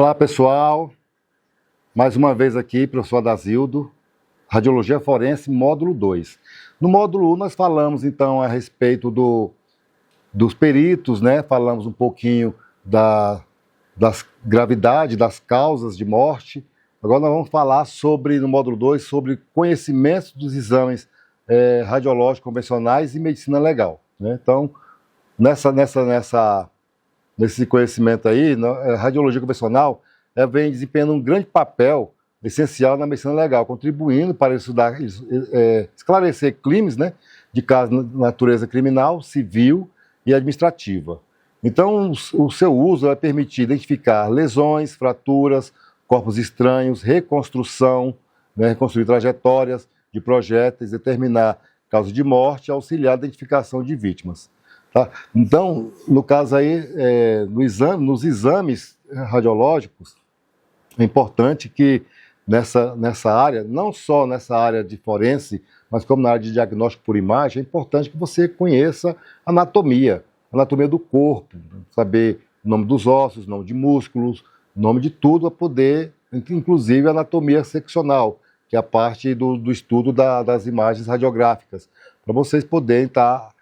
Olá pessoal, mais uma vez aqui, professor Adazildo, Radiologia Forense, módulo 2. No módulo 1 nós falamos então a respeito dos peritos, né? Falamos um pouquinho das gravidade, das causas de morte. Agora nós vamos falar no módulo 2, sobre conhecimentos dos exames radiológicos convencionais e medicina legal, né? Então, nesse conhecimento aí, a radiologia convencional vem desempenhando um grande papel essencial na medicina legal, contribuindo para esclarecer crimes, né, de casos de natureza criminal, civil e administrativa. Então, o seu uso vai permitir identificar lesões, fraturas, corpos estranhos, reconstrução, né, reconstruir trajetórias de projéteis, determinar causas de morte e auxiliar a identificação de vítimas. Tá? Então, no caso aí, nos exames radiológicos, é importante que nessa área, não só nessa área de forense, mas como na área de diagnóstico por imagem, é importante que você conheça anatomia do corpo, saber o nome dos ossos, nome de músculos, nome de tudo, a poder, inclusive a anatomia seccional, que é a parte do estudo das imagens radiográficas, para vocês poderem estar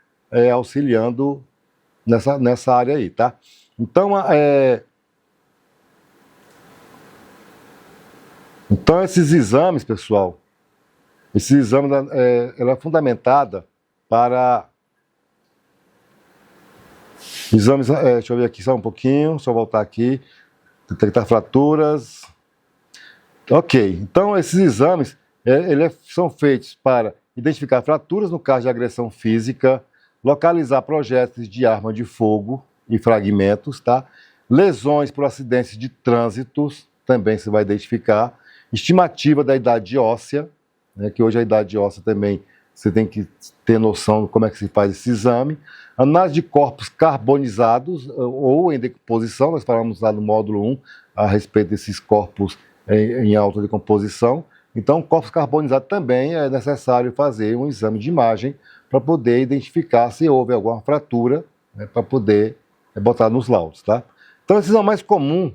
auxiliando nessa área aí, tá? Então, esses exames, pessoal, ela é fundamentada para exames, deixa eu ver aqui só um pouquinho, só voltar aqui, detectar fraturas. Ok, então esses exames, são feitos para identificar fraturas no caso de agressão física, localizar projéteis de arma de fogo e fragmentos, tá? Lesões por acidentes de trânsitos, também se vai identificar. Estimativa da idade óssea, né, que hoje a idade óssea também você tem que ter noção de como é que se faz esse exame. Análise de corpos carbonizados ou em decomposição, nós falamos lá no módulo 1 a respeito desses corpos em alta decomposição. Então, corpos carbonizados também é necessário fazer um exame de imagem para poder identificar se houve alguma fratura, né, para poder botar nos laudos, tá? Então, a decisão mais comum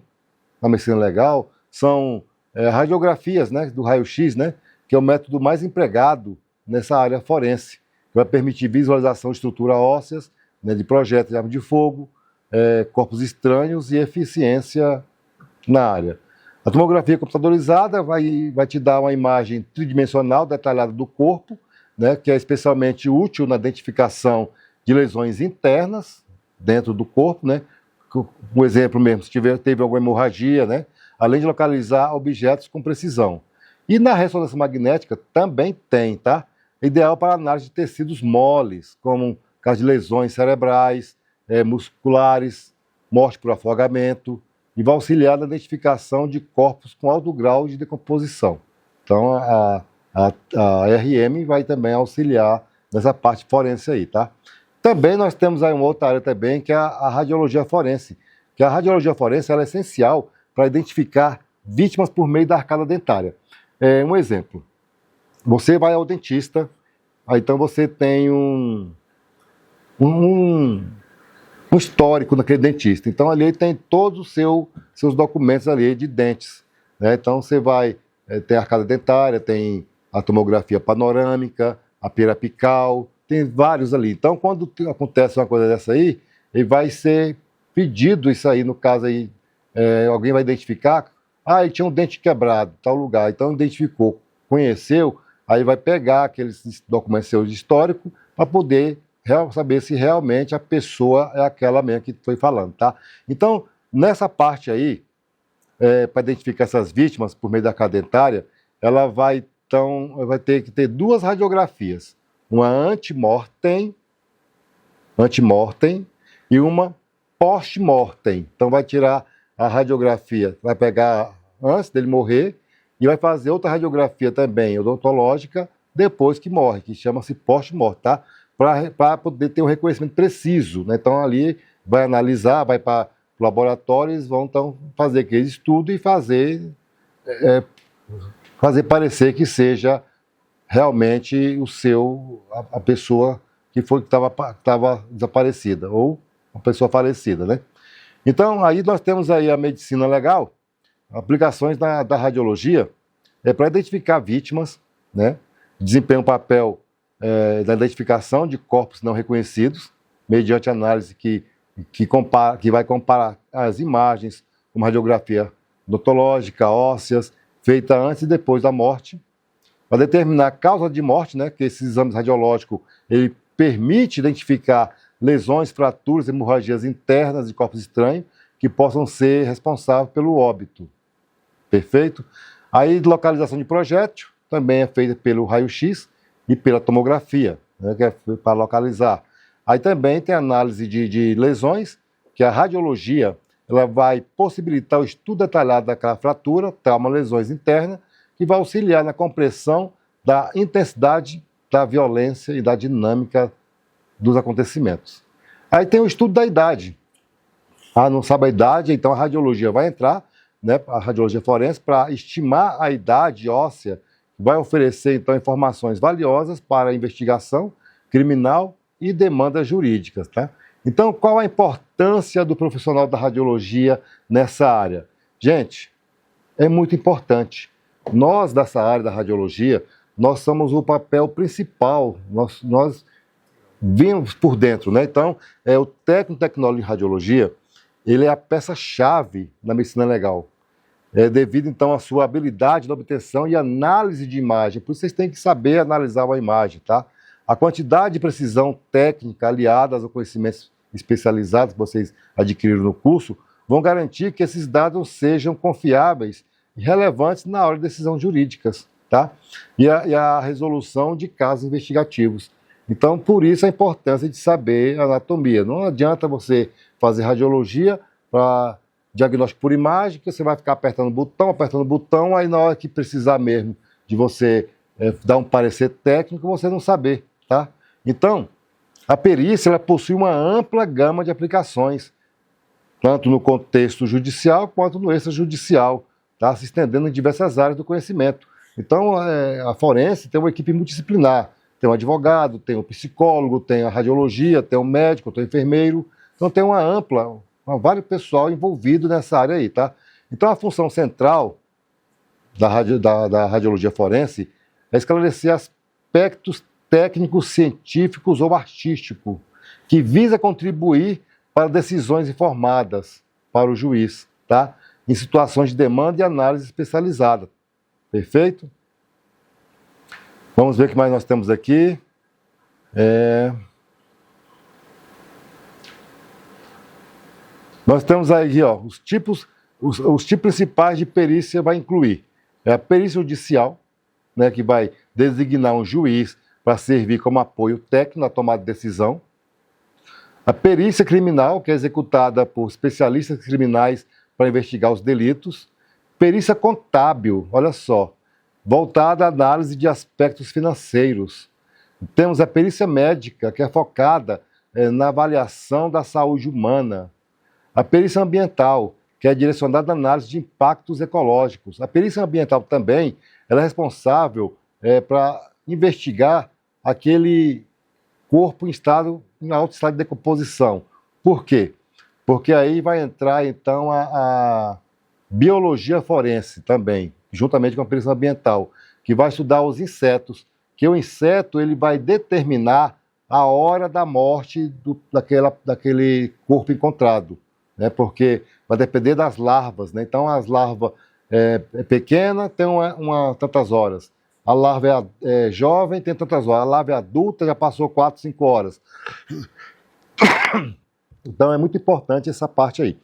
na medicina legal são radiografias, né, do raio-x, né, que é o método mais empregado nessa área forense, que vai permitir visualização de estruturas ósseas, né, de projéteis de arma de fogo, corpos estranhos e eficiência na área. A tomografia computadorizada vai te dar uma imagem tridimensional detalhada do corpo, né, que é especialmente útil na identificação de lesões internas dentro do corpo, né? Um exemplo mesmo, se teve alguma hemorragia, né? Além de localizar objetos com precisão. E na ressonância magnética também tem, tá? Ideal para análise de tecidos moles, como caso de lesões cerebrais, musculares, morte por afogamento, e vai auxiliar na identificação de corpos com alto grau de decomposição. Então, a RM vai também auxiliar nessa parte forense aí, tá? Também nós temos aí uma outra área também, que é a radiologia forense. Que a radiologia forense ela é essencial para identificar vítimas por meio da arcada dentária. Um exemplo, você vai ao dentista, aí então você tem um histórico naquele dentista. Então ali tem todos os seus documentos ali de dentes, né? Então você vai ter a arcada dentária, tem a tomografia panorâmica, a pera apical, tem vários ali. Então quando acontece uma coisa dessa aí, ele vai ser pedido isso aí, no caso aí, alguém vai identificar, ele tinha um dente quebrado, tal lugar, então identificou, conheceu, aí vai pegar aqueles documentos seus históricos para poder saber se realmente a pessoa é aquela mesmo que foi falando, tá? Então, nessa parte aí, para identificar essas vítimas por meio da arcada dentária, ela vai ter que ter duas radiografias, uma antemortem e uma post-mortem. Então vai tirar a radiografia, vai pegar antes dele morrer e vai fazer outra radiografia também odontológica depois que morre, que chama-se post-mortem, tá? Para poder ter um reconhecimento preciso, né? Então ali vai analisar, vai para o laboratório, eles vão então fazer aquele estudo e fazer parecer que seja realmente a pessoa que estava desaparecida, ou uma pessoa falecida, né? Então, aí nós temos aí a medicina legal, aplicações da radiologia é para identificar vítimas, né? Desempenha um papel da identificação de corpos não reconhecidos, mediante análise que vai comparar as imagens, uma radiografia odontológica, ósseas, feita antes e depois da morte, para determinar a causa de morte, né? Que esses exames radiológicos ele permite identificar lesões, fraturas, hemorragias internas de corpos estranhos que possam ser responsáveis pelo óbito. Perfeito? Aí, localização de projétil também é feita pelo raio-x e pela tomografia, né, que é para localizar. Aí também tem análise de lesões, que a radiologia ela vai possibilitar o estudo detalhado daquela fratura, trauma, lesões internas, que vai auxiliar na compreensão da intensidade da violência e da dinâmica dos acontecimentos. Aí tem o estudo da idade. Não sabe a idade, então a radiologia vai entrar, né, a radiologia forense, para estimar a idade óssea, vai oferecer, então, informações valiosas para a investigação criminal e demandas jurídicas, tá? Então, qual a importância do profissional da radiologia nessa área? Gente, é muito importante. Nós, dessa área da radiologia, nós somos o papel principal, nós vimos por dentro, né? Então, o técnico tecnólogo em radiologia, ele é a peça-chave na medicina legal. Devido, então, à sua habilidade na obtenção e análise de imagem. Por isso, vocês têm que saber analisar uma imagem, tá? A quantidade de precisão técnica aliada aos conhecimentos especializados que vocês adquiriram no curso vão garantir que esses dados sejam confiáveis e relevantes na hora de decisões jurídicas, tá? E a resolução de casos investigativos. Então, por isso a importância de saber anatomia. Não adianta você fazer radiologia para diagnóstico por imagem, que você vai ficar apertando botão, aí na hora que precisar mesmo de você dar um parecer técnico, você não saber, tá? Então, a perícia ela possui uma ampla gama de aplicações, tanto no contexto judicial quanto no extrajudicial, tá? Se estendendo em diversas áreas do conhecimento. Então, a forense tem uma equipe multidisciplinar, tem um advogado, tem um psicólogo, tem a radiologia, tem um médico, tem um enfermeiro, então tem vários pessoal envolvido nessa área aí, tá? Então a função central da radiologia forense é esclarecer aspectos técnicos, científicos ou artísticos que visa contribuir para decisões informadas para o juiz, tá? Em situações de demanda e análise especializada. Perfeito? Vamos ver o que mais nós temos aqui. Nós temos aí, ó, os tipos principais de perícia vai incluir a perícia judicial, né, que vai designar um juiz para servir como apoio técnico na tomada de decisão. A perícia criminal, que é executada por especialistas criminais para investigar os delitos. Perícia contábil, olha só, voltada à análise de aspectos financeiros. Temos a perícia médica, que é focada na avaliação da saúde humana. A perícia ambiental, que é direcionada à análise de impactos ecológicos. A perícia ambiental também ela é responsável para investigar aquele corpo em alto estado de decomposição. Por quê? Porque aí vai entrar, então, a biologia forense também, juntamente com a perícia ambiental, que vai estudar os insetos, que o inseto ele vai determinar a hora da morte daquele corpo encontrado, né? Porque vai depender das larvas, né? Então, as larvas pequena tem tantas horas, a larva é jovem tem tantas horas, a larva é adulta já passou 4, 5 horas. Então, é muito importante essa parte aí.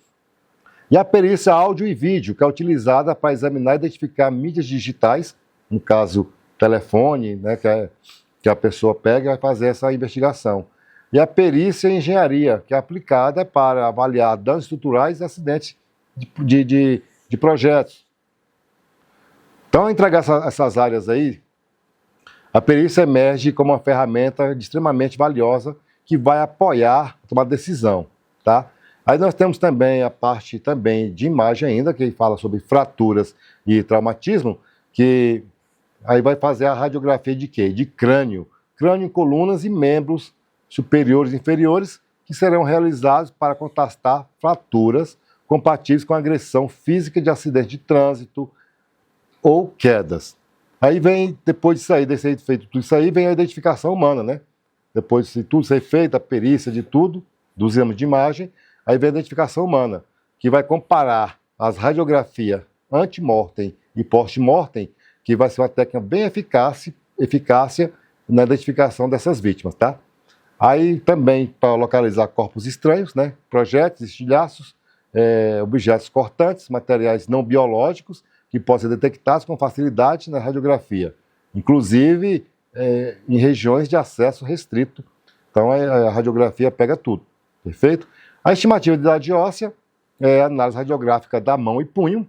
E a perícia áudio e vídeo, que é utilizada para examinar e identificar mídias digitais, no caso, telefone, né, que a pessoa pega e vai fazer essa investigação. E a perícia em engenharia, que é aplicada para avaliar danos estruturais e acidentes de projetos. Então, ao entregar essas áreas aí, a perícia emerge como uma ferramenta extremamente valiosa que vai apoiar a tomada de decisão, tá? Aí nós temos também a parte também de imagem ainda, que fala sobre fraturas e traumatismo, que aí vai fazer a radiografia de quê? De crânio. Crânio em colunas e membros superiores e inferiores, que serão realizados para contrastar fraturas compatíveis com agressão física de acidente de trânsito ou quedas. Aí vem, depois disso aí, feito tudo isso aí, vem a identificação humana, né? Depois de tudo ser feito, a perícia de tudo, dos exames de imagem, aí vem a identificação humana, que vai comparar as radiografias ante-mortem e post-mortem, que vai ser uma técnica bem eficácia na identificação dessas vítimas, tá? Aí também para localizar corpos estranhos, né? Projéteis, estilhaços, objetos cortantes, materiais não biológicos, que podem ser detectados com facilidade na radiografia, inclusive em regiões de acesso restrito. Então a radiografia pega tudo, perfeito? A estimativa de idade óssea é a análise radiográfica da mão e punho,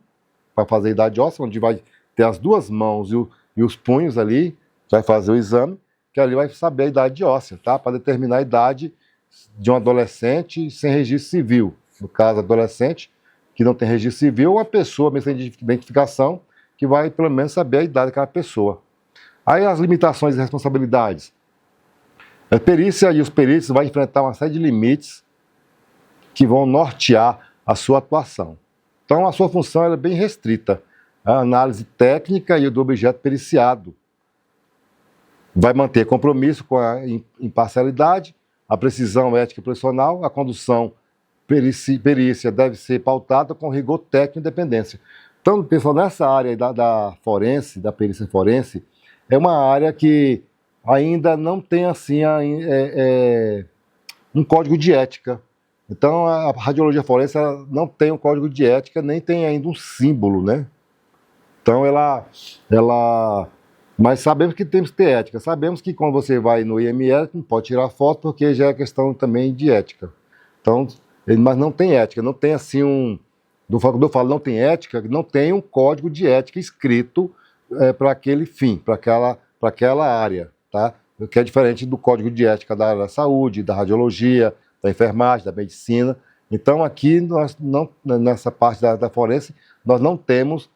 para fazer a idade óssea, onde vai ter as duas mãos e os punhos ali, vai fazer o exame, que ali vai saber a idade óssea, tá? Para determinar a idade de um adolescente sem registro civil. No caso, adolescente que não tem registro civil, uma pessoa mesmo sem identificação, que vai pelo menos saber a idade daquela pessoa. Aí as limitações e responsabilidades. A perícia e os peritos vão enfrentar uma série de limites que vão nortear a sua atuação. Então a sua função é bem restrita. A análise técnica e do objeto periciado. Vai manter compromisso com a imparcialidade, a precisão ética e profissional, a condução perícia deve ser pautada com rigor técnico e independência. Então, pessoal, nessa área da forense, da perícia forense, é uma área que ainda não tem assim um código de ética. Então, a radiologia forense não tem um código de ética, nem tem ainda um símbolo, né? Então, mas sabemos que temos que ter ética. Sabemos que quando você vai no IML, não pode tirar foto, porque já é questão também de ética. Então, mas não tem ética, não tem assim quando eu falo não tem ética, não tem um código de ética escrito para aquele fim, para aquela área, tá? O que é diferente do código de ética da área da saúde, da radiologia, da enfermagem, da medicina. Então, aqui, nessa parte da forense, nós não temos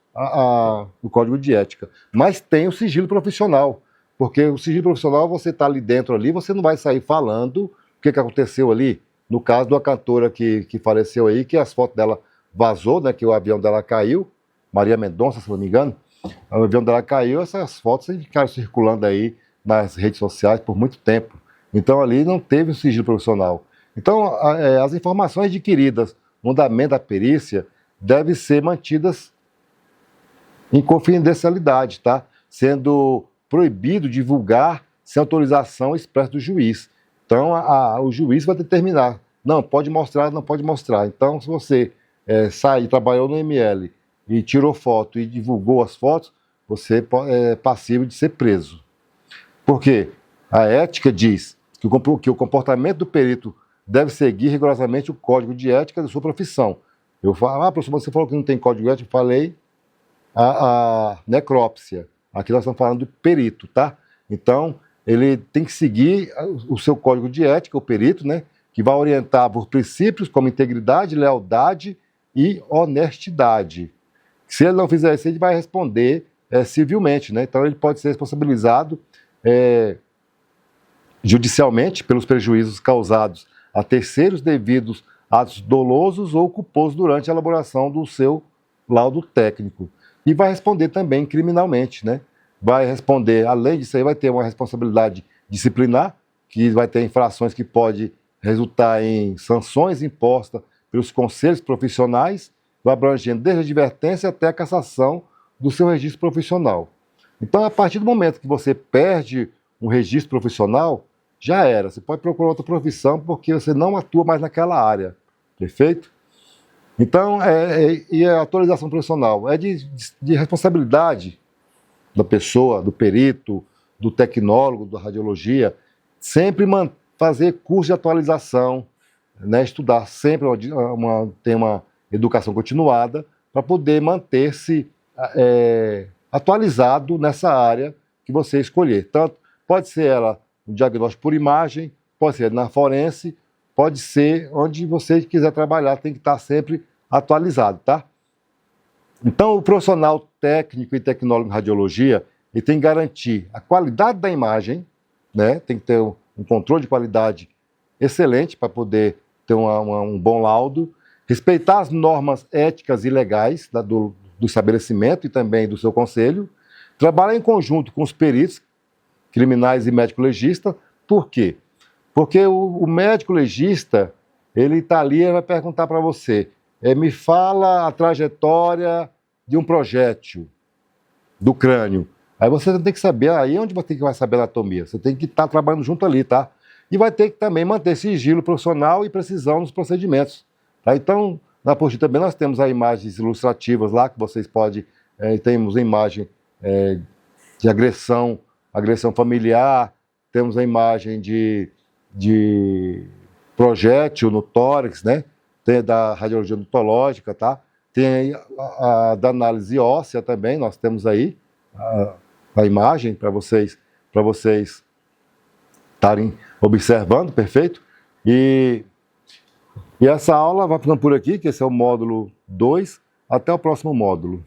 o código de ética, mas tem o sigilo profissional, porque o sigilo profissional, você está ali dentro, você não vai sair falando o que aconteceu ali. No caso de uma cantora que faleceu aí, que as fotos dela vazou, né, que o avião dela caiu, Maria Mendonça, se não me engano, o avião dela caiu, essas fotos ficaram circulando aí nas redes sociais por muito tempo. Então ali não teve o sigilo profissional. Então as informações adquiridas no andamento da perícia devem ser mantidas em confidencialidade, tá? Sendo proibido divulgar sem autorização expressa do juiz. Então, o juiz vai determinar, não, pode mostrar, não pode mostrar. Então, se você trabalhou no ML e tirou foto e divulgou as fotos, você é passível de ser preso. Por quê? A ética diz que o comportamento do perito deve seguir rigorosamente o código de ética da sua profissão. Eu falo, professor, você falou que não tem código de ética, eu falei a necrópsia. Aqui nós estamos falando do perito, tá? Então, ele tem que seguir o seu código de ética, o perito, né, que vai orientar por princípios como integridade, lealdade e honestidade. Se ele não fizer isso, ele vai responder civilmente, né? Então ele pode ser responsabilizado judicialmente pelos prejuízos causados a terceiros devidos a atos dolosos ou culposos durante a elaboração do seu laudo técnico. E vai responder também criminalmente, né? Vai responder, além disso aí, vai ter uma responsabilidade disciplinar, que vai ter infrações que pode resultar em sanções impostas pelos conselhos profissionais, abrangendo desde a advertência até a cassação do seu registro profissional. Então, a partir do momento que você perde um registro profissional, já era. Você pode procurar outra profissão porque você não atua mais naquela área. Perfeito? Então, e a atualização profissional é de responsabilidade da pessoa, do perito, do tecnólogo, da radiologia, sempre fazer curso de atualização, né, estudar sempre, ter uma educação continuada para poder manter-se atualizado nessa área que você escolher. Tanto pode ser ela no diagnóstico por imagem, pode ser na forense, pode ser onde você quiser trabalhar, tem que estar sempre atualizado, tá? Então, o profissional técnico e tecnólogo em radiologia, ele tem que garantir a qualidade da imagem, né? Tem que ter um controle de qualidade excelente para poder ter um bom laudo, respeitar as normas éticas e legais do estabelecimento e também do seu conselho, trabalhar em conjunto com os peritos criminais e médico legista. Por quê? Porque o médico legista, ele está ali e vai perguntar para você, me fala a trajetória de um projétil do crânio. Aí você tem que saber, aí onde você vai saber a anatomia? Você tem que estar trabalhando junto ali, tá? E vai ter que também manter sigilo profissional e precisão nos procedimentos. Tá? Então, na apostila também nós temos as imagens ilustrativas lá, que vocês podem, temos a imagem de agressão familiar, temos a imagem de projétil no tórax, né? Tem da radiologia odontológica, tá? Tem a da análise óssea também, nós temos aí a imagem para vocês estarem observando, perfeito? E essa aula vai ficando por aqui, que esse é o módulo 2. Até o próximo módulo.